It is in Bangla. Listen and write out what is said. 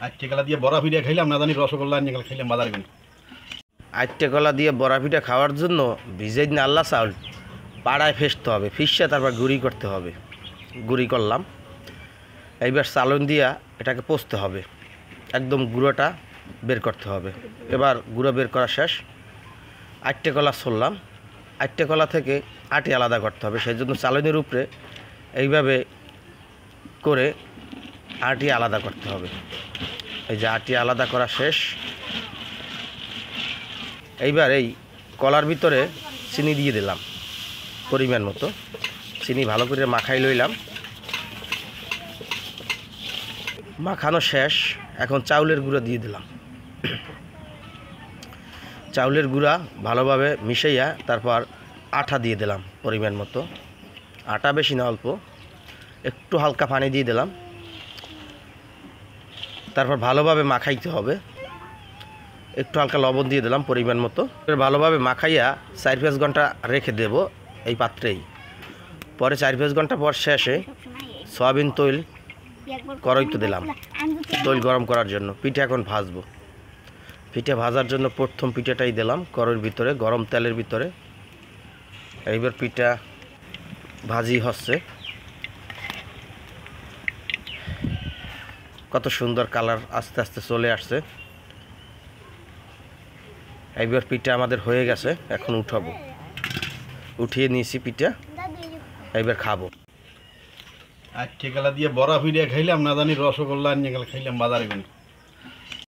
আটটে কলা দিয়ে বড়া পিঠা খাইলাম না জানি রসগোল্লা নিয়ে খাইলাম বাজারে গেলে। আটটে কলা দিয়ে বড়া পিঠা খাওয়ার জন্য ভিজেই না আল্লাহ চাউল পাড়ায় ফেসতে হবে, ফিসে তারপর গুঁড়ি করতে হবে। গুঁড়ি করলাম, এইবার চালন দিয়া এটাকে পোষতে হবে, একদম গুঁড়োটা বের করতে হবে। এবার গুঁড়ো বের করা শেষ, আটটে কলা ছড়লাম। আটটে কলা থেকে আটি আলাদা করতে হবে, সেই জন্য চালনের উপরে এইভাবে করে আটি আলাদা করতে হবে। এই যে আটি আলাদা করা শেষ, এইবার এই কলার ভিতরে চিনি দিয়ে দিলাম পরিমাণ মতো। চিনি ভালো করে মাখাই লইলাম, মাখানো শেষ। এখন চাউলের গুঁড়া দিয়ে দিলাম। চাউলের গুঁড়া ভালোভাবে মিশাইয়া তারপর আটা দিয়ে দিলাম পরিমাণ মতো। আটা বেশি না, অল্প একটু হালকা পানি দিয়ে দিলাম। তারপর ভালোভাবে মাখাইতে হবে, একটু হালকা লবণ দিয়ে দিলাম পরিমাণ মতো। ভালোভাবে মাখাইয়া 4-5 ঘন্টা রেখে দেব এই পাত্রেই। পরে 4-5 ঘন্টা পর শেষে সয়াবিন তৈল কড়াইতে দিলাম তৈল গরম করার জন্য। পিঠা এখন ভাজবো। পিঠা ভাজার জন্য প্রথম পিঠাটাই দিলাম কড়াইয়ের ভিতরে, গরম তেলের ভিতরে। এইবার পিঠা ভাজি হচ্ছে, কত সুন্দর কালার আস্তে আস্তে চলে আসছে। এইবার পিঠা আমাদের হয়ে গেছে, এখন উঠাবো। উঠিয়ে নিয়েছি পিঠা, এইবার খাবো। আটটে কলা দিয়ে বড়া পিঠা খাইলাম না জানি রসগোল্লা নিয়ে খাইলাম বাজারে গেলে।